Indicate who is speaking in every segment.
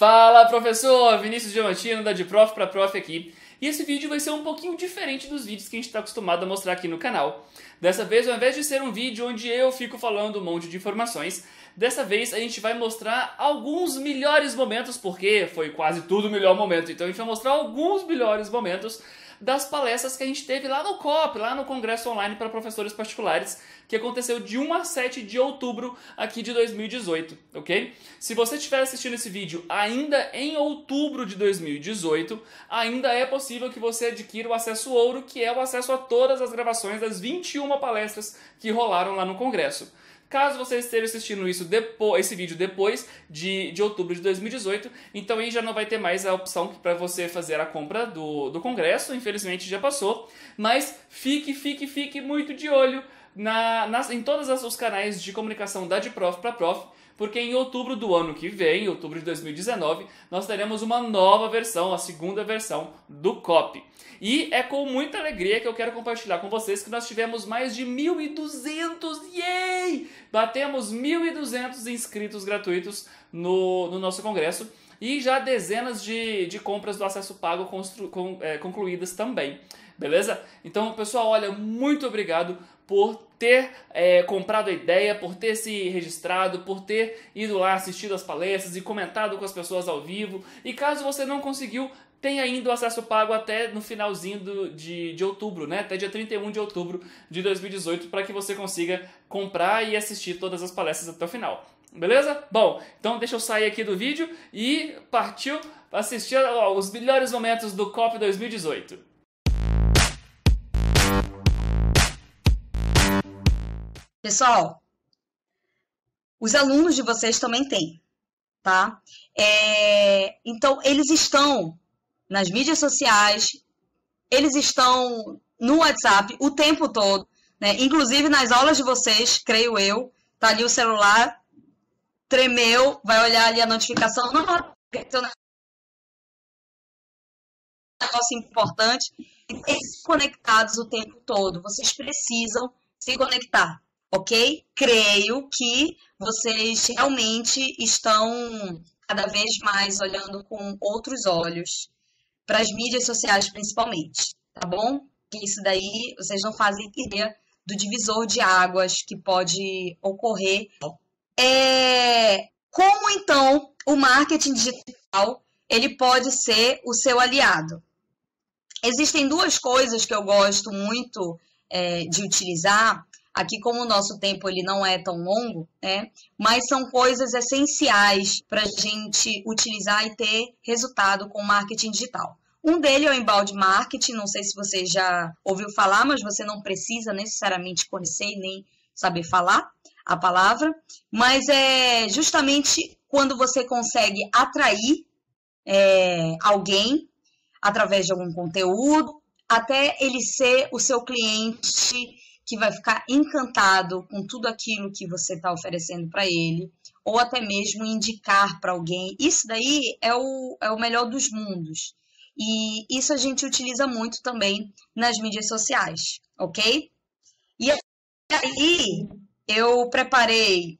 Speaker 1: Fala, professor! Vinícius Diamantino, da De Prof para Prof aqui. E esse vídeo vai ser um pouquinho diferente dos vídeos que a gente está acostumado a mostrar aqui no canal. Dessa vez, ao invés de ser um vídeo onde eu fico falando um monte de informações, dessa vez a gente vai mostrar alguns melhores momentos, porque foi quase tudo o melhor momento. Então a gente vai mostrar alguns melhores momentos das palestras que a gente teve lá no COP, lá no Congresso Online para Professores Particulares, que aconteceu de 1 a 7 de outubro aqui de 2018, ok? Se você estiver assistindo esse vídeo ainda em outubro de 2018, ainda é possível que você adquira o acesso ouro, que é o acesso a todas as gravações das 21 palestras que rolaram lá no Congresso. Caso você esteja assistindo esse vídeo depois de outubro de 2018, então aí já não vai ter mais a opção para você fazer a compra do Congresso, infelizmente já passou, mas fique muito de olho em todos os canais de comunicação da De Prof para Prof, porque em outubro do ano que vem, em outubro de 2019, nós teremos uma nova versão, a segunda versão do COP. E é com muita alegria que eu quero compartilhar com vocês que nós tivemos mais de 1.200, yay! Batemos 1.200 inscritos gratuitos no nosso congresso e já dezenas de compras do acesso pago concluídas também. Beleza? Então, pessoal, olha, muito obrigado por ter comprado a ideia, por ter se registrado, por ter ido lá assistido as palestras e comentado com as pessoas ao vivo. E caso você não conseguiu, tem ainda o acesso pago até no finalzinho de outubro, né? Até dia 31 de outubro de 2018, para que você consiga comprar e assistir todas as palestras até o final. Beleza? Bom, então deixa eu sair aqui do vídeo e partiu assistir os melhores momentos do COP 2018.
Speaker 2: Pessoal, os alunos de vocês também têm, tá? Então, eles estão nas mídias sociais, eles estão no WhatsApp o tempo todo, né? Inclusive nas aulas de vocês, creio eu, tá ali o celular, tremeu, vai olhar ali a notificação, não, um negócio importante, eles conectados o tempo todo, vocês precisam se conectar. Ok? Creio que vocês realmente estão cada vez mais olhando com outros olhos para as mídias sociais principalmente, tá bom? Que isso daí vocês não fazem ideia do divisor de águas que pode ocorrer. Como então o marketing digital ele pode ser o seu aliado? Existem duas coisas que eu gosto muito de utilizar. Aqui, como o nosso tempo ele não é tão longo, né? Mas são coisas essenciais para a gente utilizar e ter resultado com marketing digital. Um deles é o inbound marketing, não sei se você já ouviu falar, mas você não precisa necessariamente conhecer e nem saber falar a palavra, mas é justamente quando você consegue atrair alguém através de algum conteúdo, até ele ser o seu cliente que vai ficar encantado com tudo aquilo que você está oferecendo para ele, ou até mesmo indicar para alguém. Isso daí é o melhor dos mundos. E isso a gente utiliza muito também nas mídias sociais, ok? E aí eu preparei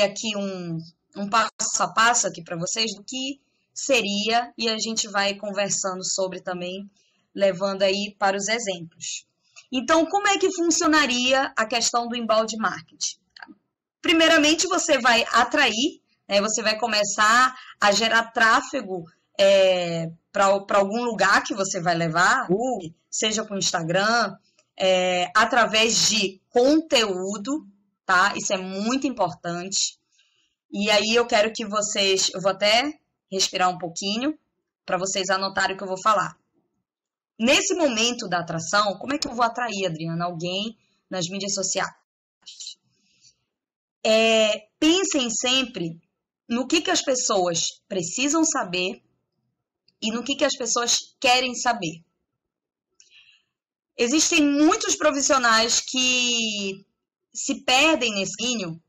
Speaker 2: aqui um passo a passo aqui para vocês do que seria, e a gente vai conversando sobre também, levando aí para os exemplos. Então, como é que funcionaria a questão do inbound marketing? Primeiramente, você vai atrair, né, você vai começar a gerar tráfego para algum lugar que você vai levar, seja para o Instagram, através de conteúdo, tá? Isso é muito importante. E aí eu quero que eu vou até respirar um pouquinho para vocês anotarem o que eu vou falar. Nesse momento da atração, como é que eu vou atrair, Adriana, alguém nas mídias sociais? Pensem sempre no que as pessoas precisam saber e no que as pessoas querem saber. Existem muitos profissionais que se perdem nesse caminho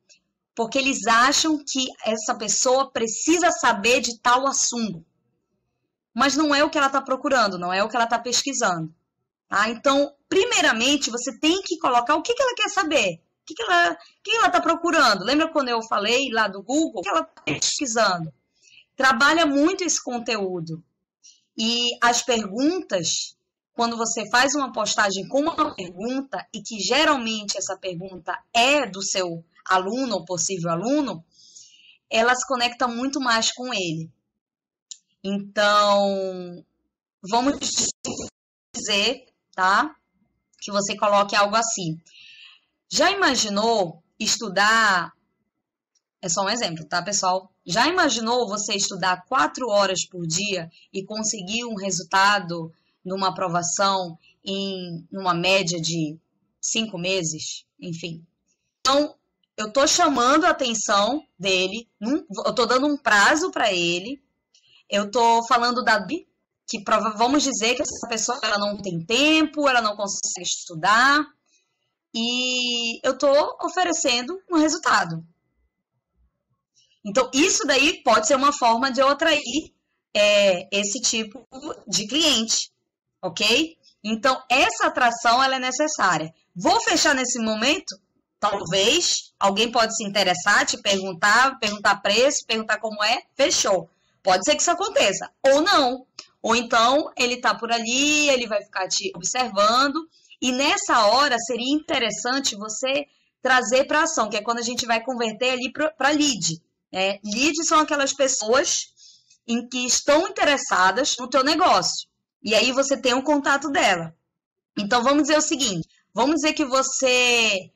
Speaker 2: porque eles acham que essa pessoa precisa saber de tal assunto. Mas não é o que ela está procurando, não é o que ela está pesquisando. Tá? Então, primeiramente, você tem que colocar o que ela quer saber. O que ela está procurando? Lembra quando eu falei lá do Google? O que ela está pesquisando? trabalha muito esse conteúdo. E as perguntas, quando você faz uma postagem com uma pergunta, e que geralmente essa pergunta é do seu aluno ou possível aluno, ela se conecta muito mais com ele. Então, vamos dizer, tá? Que você coloque algo assim. Já imaginou estudar... É só um exemplo, tá, pessoal? Já imaginou você estudar 4 horas por dia e conseguir um resultado numa aprovação numa média de 5 meses? Enfim. Então, eu tô chamando a atenção dele, eu tô dando um prazo para ele, eu tô falando que vamos dizer que essa pessoa ela não tem tempo, ela não consegue estudar, e eu tô oferecendo um resultado. Então, isso daí pode ser uma forma de eu atrair esse tipo de cliente, ok? Então, essa atração ela é necessária. Vou fechar nesse momento? Talvez. Alguém pode se interessar, te perguntar preço, perguntar como é, fechou. Pode ser que isso aconteça, ou não. Ou então, ele está por ali, ele vai ficar te observando, e nessa hora seria interessante você trazer para ação, que é quando a gente vai converter ali para lead. Leads são aquelas pessoas em que estão interessadas no teu negócio. E aí você tem um contato dela. Então, vamos dizer o seguinte. Vamos dizer que você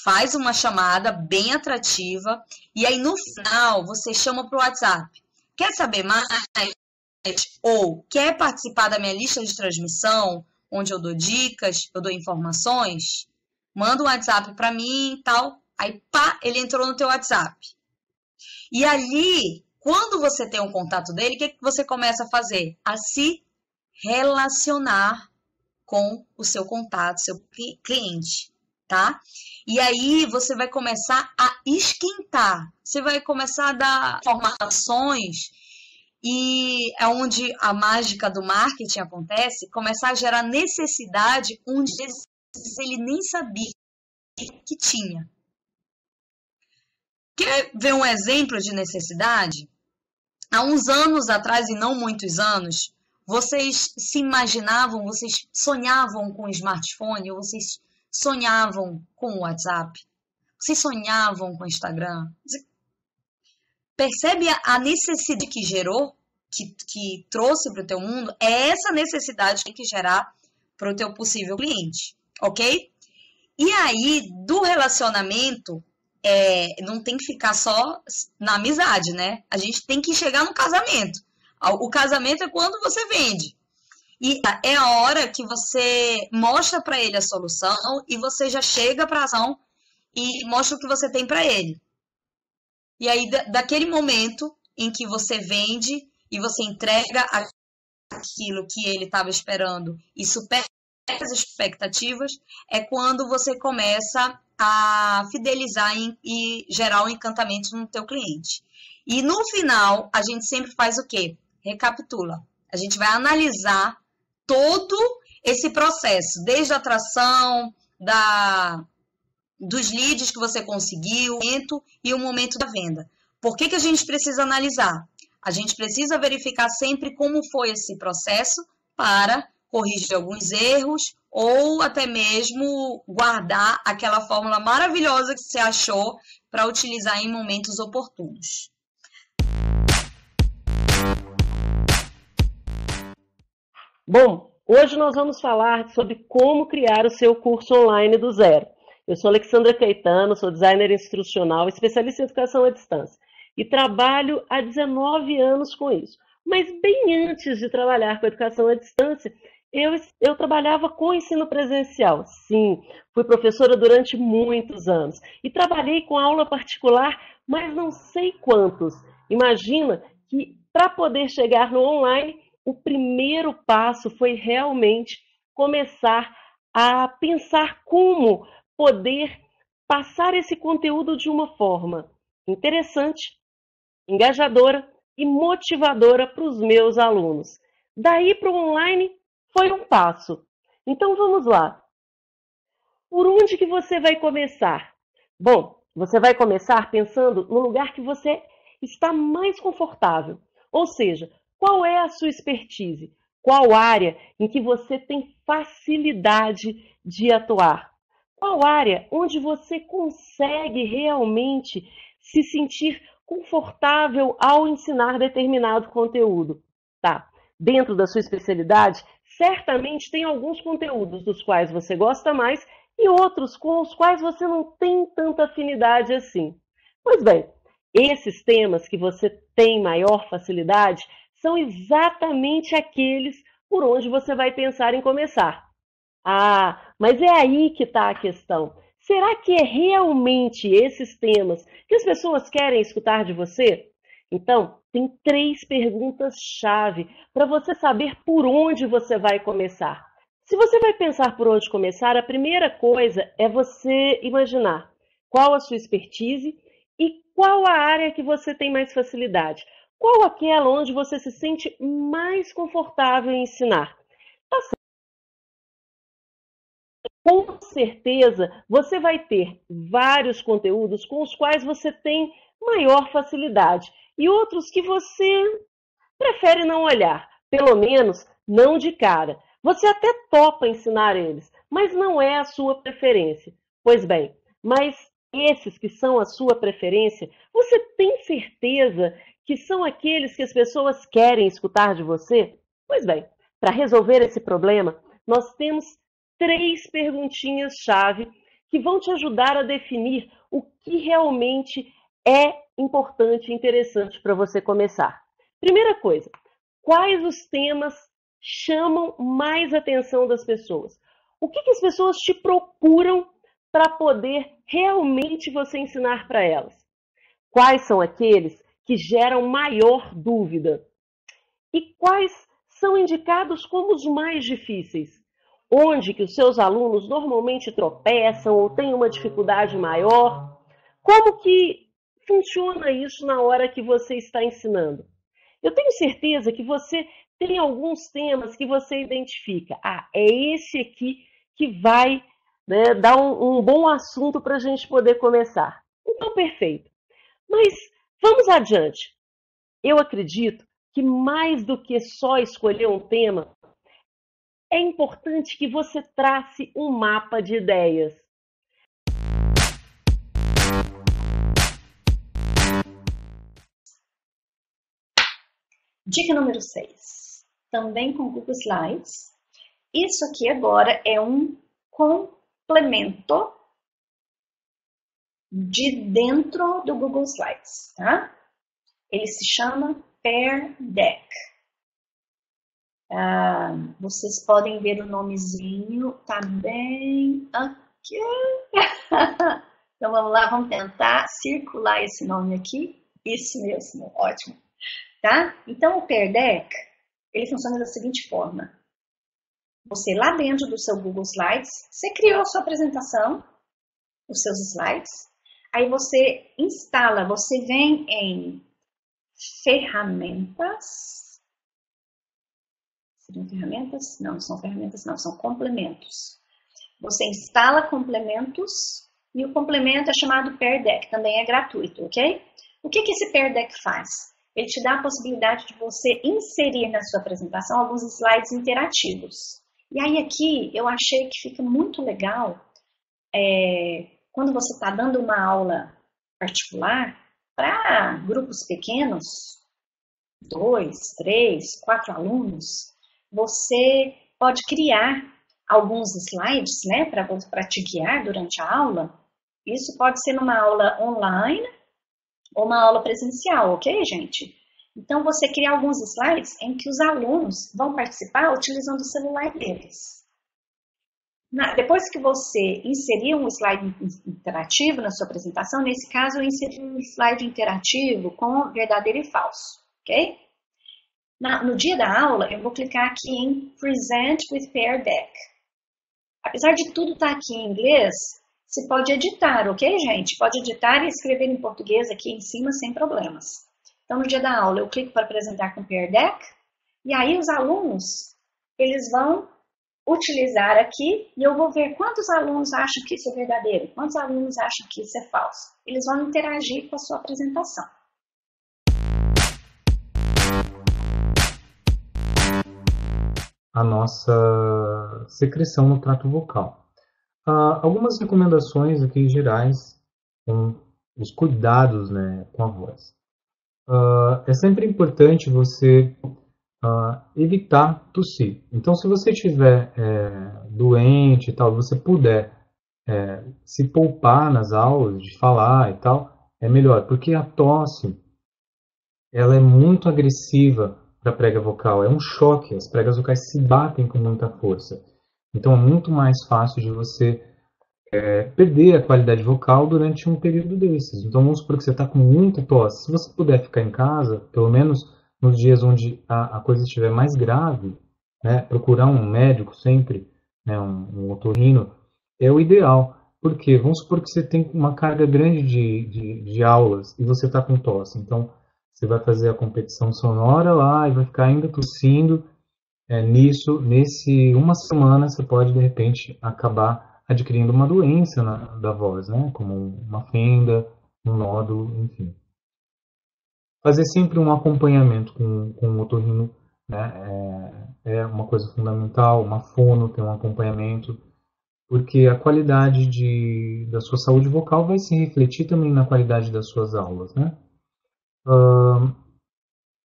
Speaker 2: faz uma chamada bem atrativa. E aí, no final, você chama para o WhatsApp. Quer saber mais? Ou quer participar da minha lista de transmissão, onde eu dou dicas, eu dou informações? Manda um WhatsApp para mim e tal. Aí, pá, ele entrou no teu WhatsApp. E ali, quando você tem um contato dele, o que você começa a fazer? A se relacionar com o seu contato, seu cliente, tá? E aí você vai começar a esquentar, você vai começar a dar informações e é onde a mágica do marketing acontece, começar a gerar necessidade onde ele nem sabia que tinha. Quer ver um exemplo de necessidade? Há uns anos atrás, e não muitos anos, vocês se imaginavam, vocês sonhavam com o smartphone, ou vocês sonhavam com o WhatsApp, vocês sonhavam com o Instagram. Percebe a necessidade que gerou, que trouxe para o teu mundo? É essa necessidade que tem que gerar para o teu possível cliente, ok? E aí, do relacionamento... não tem que ficar só na amizade, né? A gente tem que chegar no casamento. O casamento é quando você vende. E é a hora que você mostra para ele a solução e você já chega para a ação e mostra o que você tem para ele. E aí, daquele momento em que você vende e você entrega aquilo que ele estava esperando e supera as expectativas, é quando você começa a fidelizar e gerar um encantamento no teu cliente. E no final, a gente sempre faz o quê? Recapitula. A gente vai analisar todo esse processo, desde a atração, dos leads que você conseguiu, e o momento da venda. Por que a gente precisa analisar? A gente precisa verificar sempre como foi esse processo para corrigir alguns erros ou até mesmo guardar aquela fórmula maravilhosa que você achou para utilizar em momentos oportunos.
Speaker 3: Bom, hoje nós vamos falar sobre como criar o seu curso online do zero. Eu sou Alexandra Caetano, sou designer instrucional, especialista em educação à distância e trabalho há 19 anos com isso. Mas bem antes de trabalhar com educação à distância, eu trabalhava com ensino presencial. Sim, fui professora durante muitos anos e trabalhei com aula particular, mas não sei quantos. Imagina que para poder chegar no online, o primeiro passo foi realmente começar a pensar como poder passar esse conteúdo de uma forma interessante, engajadora e motivadora para os meus alunos. Daí para o online foi um passo. Então vamos lá. Por onde que você vai começar? Bom, você vai começar pensando no lugar que você está mais confortável. Ou seja, qual é a sua expertise? Qual área em que você tem facilidade de atuar? Qual área onde você consegue realmente se sentir confortável ao ensinar determinado conteúdo? Tá? Dentro da sua especialidade, certamente tem alguns conteúdos dos quais você gosta mais e outros com os quais você não tem tanta afinidade assim. Pois bem, esses temas que você tem maior facilidade são exatamente aqueles por onde você vai pensar em começar. Ah, mas é aí que está a questão. Será que é realmente esses temas que as pessoas querem escutar de você? Então, tem 3 perguntas-chave para você saber por onde você vai começar. Se você vai pensar por onde começar, a primeira coisa é você imaginar qual a sua expertise e qual a área que você tem mais facilidade. Qual aquela onde você se sente mais confortável em ensinar? Com certeza, você vai ter vários conteúdos com os quais você tem maior facilidade e outros que você prefere não olhar, pelo menos não de cara. Você até topa ensinar eles, mas não é a sua preferência. Pois bem, mas esses que são a sua preferência, você tem certeza que são aqueles que as pessoas querem escutar de você? Pois bem, para resolver esse problema, nós temos 3 perguntinhas-chave que vão te ajudar a definir o que realmente é importante e interessante para você começar. Primeira coisa, quais os temas chamam mais atenção das pessoas? O que as pessoas te procuram para poder realmente você ensinar para elas? Quais são aqueles que geram maior dúvida? E quais são indicados como os mais difíceis? Onde que os seus alunos normalmente tropeçam ou têm uma dificuldade maior? Como que funciona isso na hora que você está ensinando? Eu tenho certeza que você tem alguns temas que você identifica. Ah, é esse aqui que vai, né, dar um bom assunto para a gente poder começar. Então, perfeito. Mas vamos adiante. Eu acredito que mais do que só escolher um tema, é importante que você trace um mapa de ideias.
Speaker 2: Dica número 6. Também com Google Slides. Isso aqui agora é um complemento de dentro do Google Slides, tá? Ele se chama Pear Deck. Vocês podem ver o nomezinho, tá bem aqui. Então vamos lá, vamos tentar circular esse nome aqui. Isso mesmo, ótimo. Tá? Então o Pear Deck, ele funciona da seguinte forma. Você lá dentro do seu Google Slides, você criou a sua apresentação, os seus slides, aí você instala, você vem em ferramentas. Seriam ferramentas? Não, são ferramentas não, são complementos. Você instala complementos e o complemento é chamado Pear Deck, também é gratuito, ok? O que esse Pear Deck faz? Ele te dá a possibilidade de você inserir na sua apresentação alguns slides interativos. E aí aqui eu achei que fica muito legal quando você está dando uma aula particular para grupos pequenos, 2, 3, 4 alunos, você pode criar alguns slides, né, para te guiar durante a aula. Isso pode ser numa aula online ou uma aula presencial, ok, gente? Então, você cria alguns slides em que os alunos vão participar utilizando o celular deles. Depois que você inserir um slide interativo na sua apresentação, nesse caso, eu inseri um slide interativo com verdadeiro e falso, ok? No dia da aula, eu vou clicar aqui em Present with Pear Deck. Apesar de tudo estar aqui em inglês, você pode editar, ok, gente? Pode editar e escrever em português aqui em cima sem problemas. Então, no dia da aula, eu clico para apresentar com Pear Deck. E aí, os alunos, eles vão utilizar aqui e eu vou ver quantos alunos acham que isso é verdadeiro, quantos alunos acham que isso é falso. Eles vão interagir com a sua apresentação.
Speaker 4: a nossa secreção no trato vocal. Algumas recomendações aqui gerais com os cuidados, né, com a voz. É sempre importante você evitar tossir. Então, se você estiver doente e tal, você puder se poupar nas aulas de falar e tal, é melhor, porque a tosse ela é muito agressiva para a prega vocal, é um choque, as pregas vocais se batem com muita força. Então, é muito mais fácil de você perder a qualidade vocal durante um período desses. Então, vamos supor que você está com muita tosse. Se você puder ficar em casa, pelo menos nos dias onde a coisa estiver mais grave, né, procurar um médico sempre, né, um otorrino, é o ideal. Porque vamos supor que você tem uma carga grande de aulas e você está com tosse. Então, você vai fazer a competição sonora lá e vai ficar ainda tossindo. Nesse uma semana, você pode, de repente, acabar adquirindo uma doença da voz, né? Como uma fenda, um nódulo, enfim. Fazer sempre um acompanhamento com o otorrino, né? É uma coisa fundamental. Uma fono tem um acompanhamento, porque a qualidade da sua saúde vocal vai se refletir também na qualidade das suas aulas, né?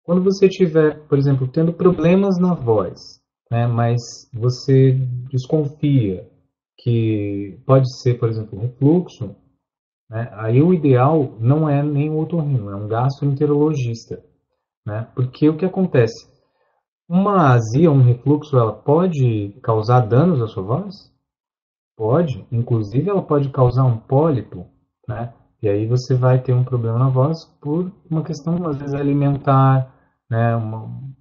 Speaker 4: Quando você estiver, por exemplo, tendo problemas na voz, né, mas você desconfia que pode ser, por exemplo, um refluxo, né, aí o ideal não é nem o otorrino, é um gastroenterologista, né, porque o que acontece? Uma azia, um refluxo, ela pode causar danos à sua voz? Pode, inclusive ela pode causar um pólipo, né? E aí você vai ter um problema na voz por uma questão, às vezes, alimentar, né?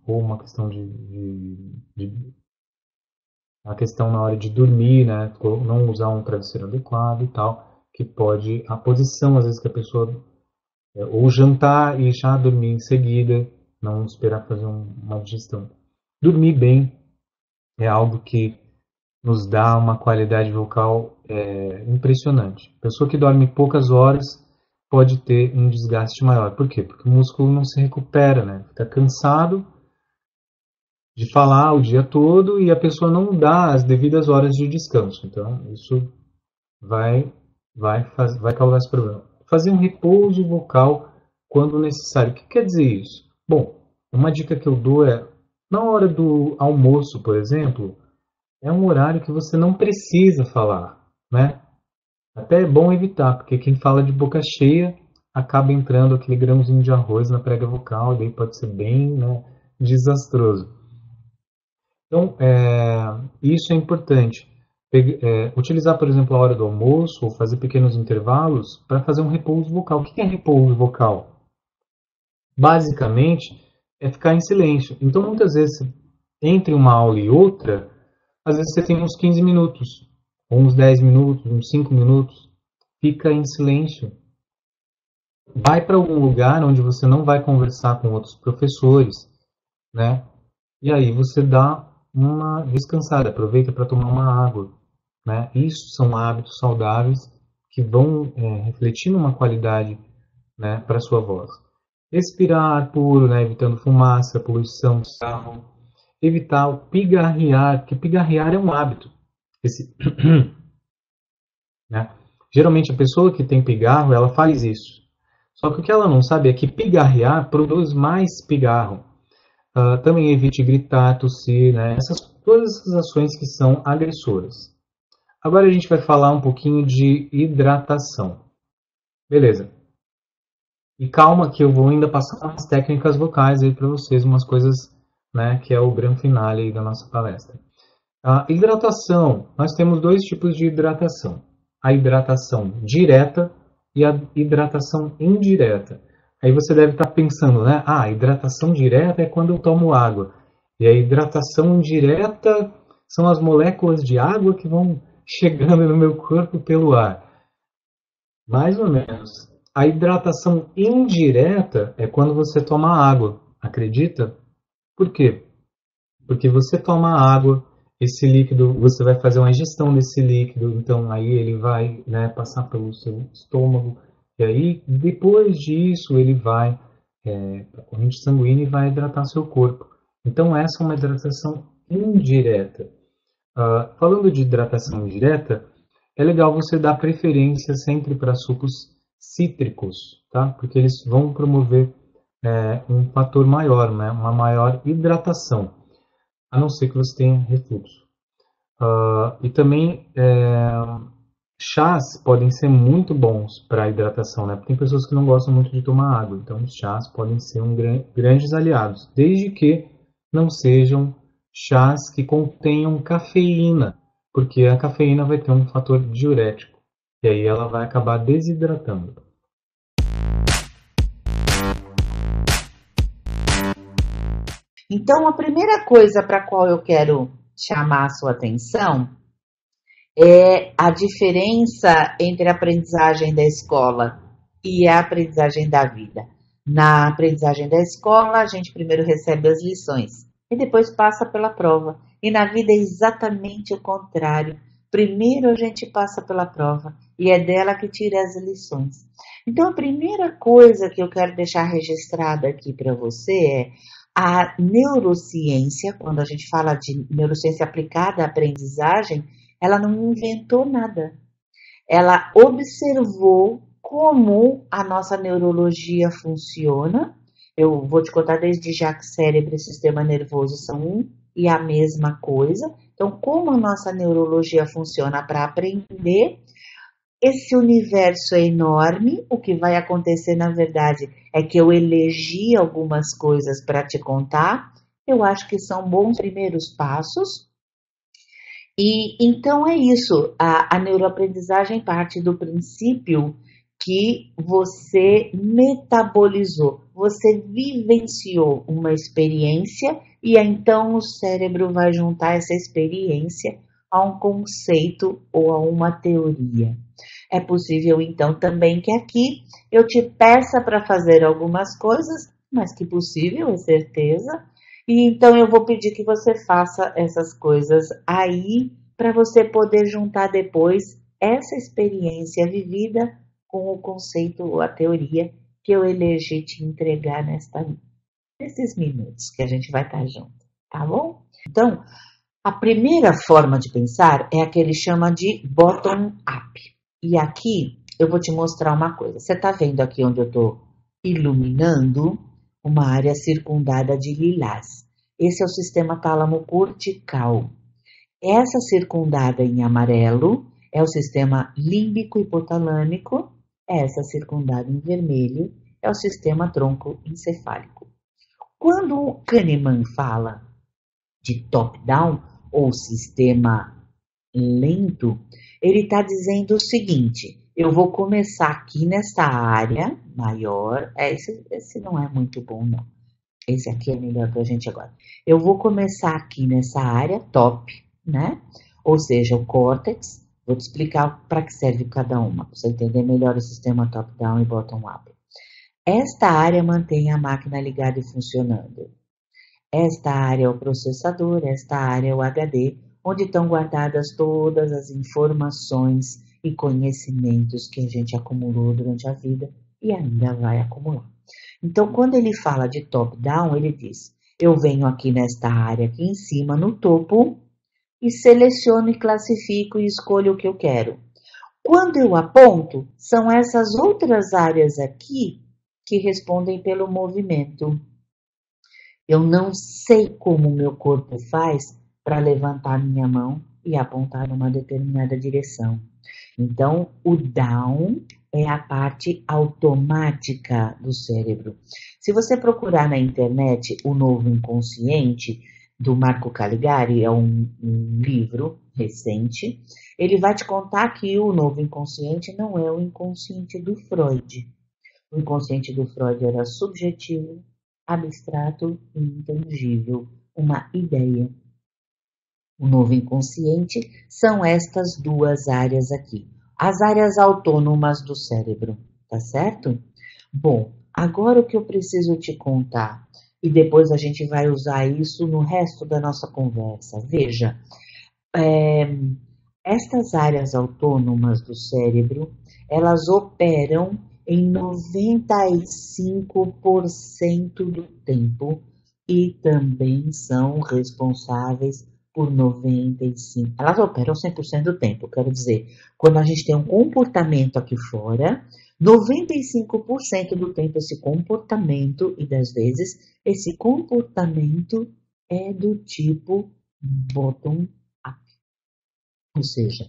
Speaker 4: Ou uma questão a questão na hora de dormir, né? Não usar um travesseiro adequado e tal, que pode, a posição, às vezes, que a pessoa, ou jantar e já dormir em seguida, não esperar fazer uma digestão. Dormir bem é algo que nos dá uma qualidade vocal impressionante. A pessoa que dorme poucas horas pode ter um desgaste maior. Por quê? Porque o músculo não se recupera, né? Fica cansado de falar o dia todo e a pessoa não dá as devidas horas de descanso. Então, isso vai causar esse problema. Fazer um repouso vocal quando necessário. O que quer dizer isso? Bom, uma dica que eu dou é, na hora do almoço, por exemplo, é um horário que você não precisa falar, né? Até é bom evitar, porque quem fala de boca cheia acaba entrando aquele grãozinho de arroz na prega vocal, e daí pode ser bem, né, desastroso. Então, isso é importante. Utilizar, por exemplo, a hora do almoço ou fazer pequenos intervalos para fazer um repouso vocal. O que é repouso vocal? Basicamente, é ficar em silêncio. Então, muitas vezes, entre uma aula e outra, às vezes você tem uns 15 minutos, ou uns 10 minutos, uns 5 minutos, fica em silêncio. Vai para algum lugar onde você não vai conversar com outros professores, né? E aí você dá uma descansada, aproveita para tomar uma água, né? Isso são hábitos saudáveis que vão refletir numa qualidade, né, para a sua voz. Respirar ar puro, né, evitando fumaça, poluição, cigarro. Evitar o pigarrear, porque pigarrear é um hábito. Né? Geralmente a pessoa que tem pigarro, ela faz isso. Só que o que ela não sabe é que pigarrear produz mais pigarro. Também evite gritar, tossir, né? Todas essas ações que são agressoras. Agora a gente vai falar um pouquinho de hidratação. Beleza. E calma que eu vou ainda passar umas técnicas vocais aí para vocês, umas coisas, né, que é o grande finale aí da nossa palestra. A hidratação, nós temos dois tipos de hidratação. A hidratação direta e a hidratação indireta. Aí você deve estar pensando, né? A hidratação direta é quando eu tomo água. E a hidratação indireta são as moléculas de água que vão chegando no meu corpo pelo ar. Mais ou menos. A hidratação indireta é quando você toma água. Acredita? Por quê? Porque você toma água, esse líquido, você vai fazer uma ingestão desse líquido, então aí ele vai, né, passar pelo seu estômago, e aí depois disso ele vai para a corrente sanguínea e vai hidratar seu corpo. Então essa é uma hidratação indireta. Falando de hidratação indireta, é legal você dar preferência sempre para sucos cítricos, tá? Porque eles vão promover um fator maior, né? Uma maior hidratação, a não ser que você tenha refluxo. E também chás podem ser muito bons para hidratação, né? Porque tem pessoas que não gostam muito de tomar água, então os chás podem ser grandes aliados, desde que não sejam chás que contenham cafeína, porque a cafeína vai ter um fator diurético, e aí ela vai acabar desidratando.
Speaker 5: Então, a primeira coisa para a qual eu quero chamar a sua atenção é a diferença entre a aprendizagem da escola e a aprendizagem da vida. Na aprendizagem da escola, a gente primeiro recebe as lições e depois passa pela prova. E na vida é exatamente o contrário. Primeiro a gente passa pela prova e é dela que tira as lições. Então, a primeira coisa que eu quero deixar registrada aqui para você é a neurociência. Quando a gente fala de neurociência aplicada à aprendizagem, ela não inventou nada. Ela observou como a nossa neurologia funciona. Eu vou te contar desde já que cérebro e sistema nervoso são um e a mesma coisa. Então, como a nossa neurologia funciona para aprender, esse universo é enorme. O que vai acontecer, na verdade, é que eu elegi algumas coisas para te contar. Eu acho que são bons primeiros passos. E então é isso. A neuroaprendizagem parte do princípio que você metabolizou, você vivenciou uma experiência e então o cérebro vai juntar essa experiência a um conceito ou a uma teoria. É possível então também que aqui eu te peça para fazer algumas coisas, mas que possível, é certeza. E então eu vou pedir que você faça essas coisas aí para você poder juntar depois essa experiência vivida com o conceito ou a teoria que eu elegi te entregar nesses minutos que a gente vai estar junto, tá bom? Então, a primeira forma de pensar é a que ele chama de bottom-up. E aqui eu vou te mostrar uma coisa. Você está vendo aqui onde eu estou iluminando uma área circundada de lilás. Esse é o sistema tálamo cortical. Essa circundada em amarelo é o sistema límbico hipotalâmico. Essa circundada em vermelho é o sistema troncoencefálico. Quando o Kahneman fala de top-down ou sistema lento, ele está dizendo o seguinte: eu vou começar aqui nessa área maior. Esse não é muito bom, não. Esse aqui é melhor para a gente agora. Eu vou começar aqui nessa área top, né? Ou seja, o córtex. Vou te explicar para que serve cada uma, para você entender melhor o sistema top-down e bottom-up. Esta área mantém a máquina ligada e funcionando. Esta área é o processador, esta área é o HD, onde estão guardadas todas as informações e conhecimentos que a gente acumulou durante a vida e ainda vai acumular. Então, quando ele fala de top-down, ele diz: eu venho aqui nesta área aqui em cima, no topo, e seleciono e classifico e escolho o que eu quero. Quando eu aponto, são essas outras áreas aqui que respondem pelo movimento. Eu não sei como o meu corpo faz para levantar minha mão e apontar numa determinada direção. Então, o down é a parte automática do cérebro. Se você procurar na internet o Novo Inconsciente, do Marco Caligari, é um livro recente, ele vai te contar que o novo inconsciente não é o inconsciente do Freud. O inconsciente do Freud era subjetivo, abstrato e intangível, uma ideia. O novo inconsciente são estas duas áreas aqui, as áreas autônomas do cérebro, tá certo? Bom, agora o que eu preciso te contar, e depois a gente vai usar isso no resto da nossa conversa. Veja, estas áreas autônomas do cérebro, elas operam em 95% do tempo e também são responsáveis por 95%. Elas operam 100% do tempo, quero dizer, quando a gente tem um comportamento aqui fora, 95% do tempo esse comportamento, e das vezes, esse comportamento é do tipo bottom-up, ou seja,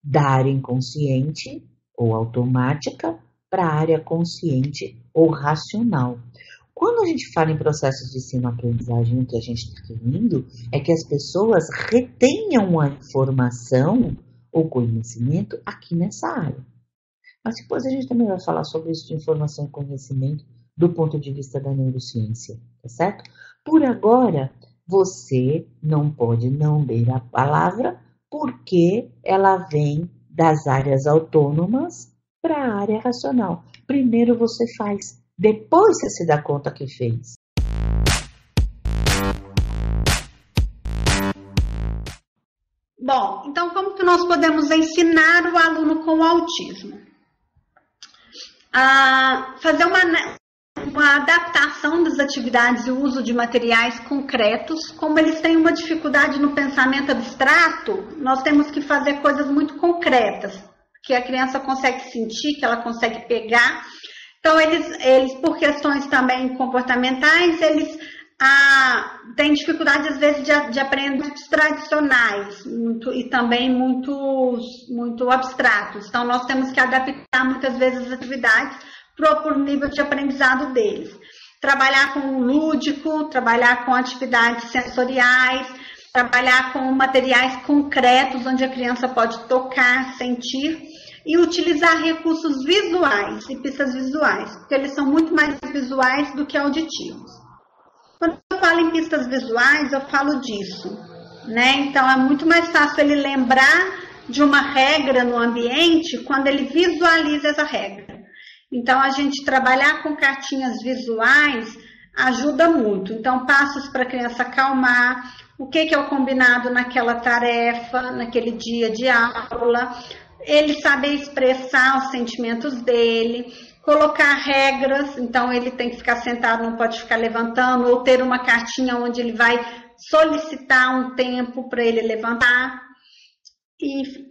Speaker 5: da área inconsciente ou automática para a área consciente ou racional. Quando a gente fala em processos de ensino-aprendizagem, o que a gente está querendo é que as pessoas retenham a informação ou conhecimento aqui nessa área. Mas depois a gente também vai falar sobre isso de informação e conhecimento do ponto de vista da neurociência, tá certo? Por agora, você não pode não ler a palavra porque ela vem das áreas autônomas para a área racional. Primeiro você faz, depois você se dá conta que fez.
Speaker 6: Bom, então como que nós podemos ensinar o aluno com autismo? Fazer uma adaptação das atividades e o uso de materiais concretos. Como eles têm uma dificuldade no pensamento abstrato, nós temos que fazer coisas muito concretas, que a criança consegue sentir, que ela consegue pegar. Então, eles por questões também comportamentais, eles têm dificuldade, às vezes, de aprender tradicionais e também muito abstratos. Então, nós temos que adaptar, muitas vezes, as atividades para o nível de aprendizado deles. Trabalhar com o lúdico, trabalhar com atividades sensoriais, trabalhar com materiais concretos, onde a criança pode tocar, sentir, e utilizar recursos visuais e pistas visuais, porque eles são muito mais visuais do que auditivos. Quando eu falo em pistas visuais, eu falo disso, né? Então, é muito mais fácil ele lembrar de uma regra no ambiente quando ele visualiza essa regra. Então, a gente trabalhar com cartinhas visuais ajuda muito. Então, passos para a criança acalmar, o que é o combinado naquela tarefa, naquele dia de aula, ele saber expressar os sentimentos dele, colocar regras, então ele tem que ficar sentado, não pode ficar levantando, ou ter uma cartinha onde ele vai solicitar um tempo para ele levantar. Enfim.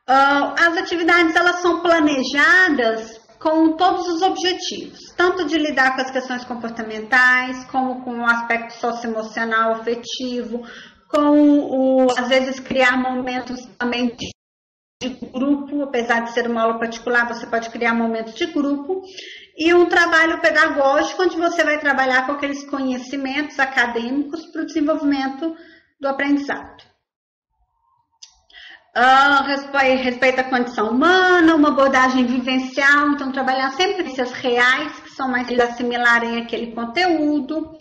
Speaker 6: As atividades, elas são planejadas com todos os objetivos, tanto de lidar com as questões comportamentais, como com o aspecto socioemocional, afetivo, com às vezes criar momentos também de grupo, apesar de ser uma aula particular, você pode criar momentos de grupo, e um trabalho pedagógico, onde você vai trabalhar com aqueles conhecimentos acadêmicos para o desenvolvimento do aprendizado. Respeita a condição humana, uma abordagem vivencial, então trabalhar sempre experiências reais, que são mais eles assimilarem aquele conteúdo.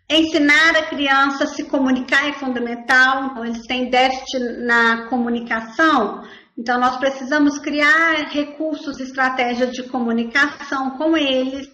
Speaker 6: Ensinar a criança a se comunicar é fundamental, então eles têm déficit na comunicação, então nós precisamos criar recursos e estratégias de comunicação com eles,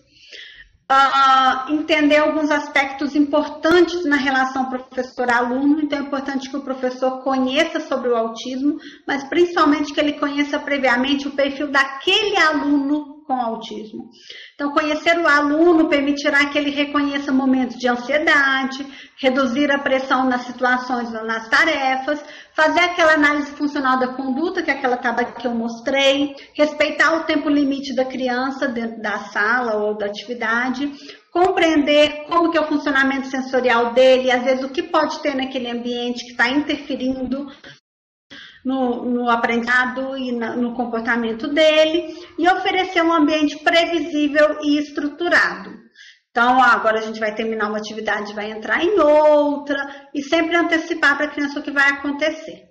Speaker 6: entender alguns aspectos importantes na relação professor-aluno, então é importante que o professor conheça sobre o autismo, mas principalmente que ele conheça previamente o perfil daquele aluno com autismo. Então, conhecer o aluno permitirá que ele reconheça momentos de ansiedade, reduzir a pressão nas situações ou nas tarefas, fazer aquela análise funcional da conduta, que é aquela tabela que eu mostrei, respeitar o tempo limite da criança dentro da sala ou da atividade, compreender como que é o funcionamento sensorial dele, às vezes o que pode ter naquele ambiente que está interferindo no aprendizado e no comportamento dele, e oferecer um ambiente previsível e estruturado. Então, agora a gente vai terminar uma atividade, vai entrar em outra, e sempre antecipar para a criança o que vai acontecer.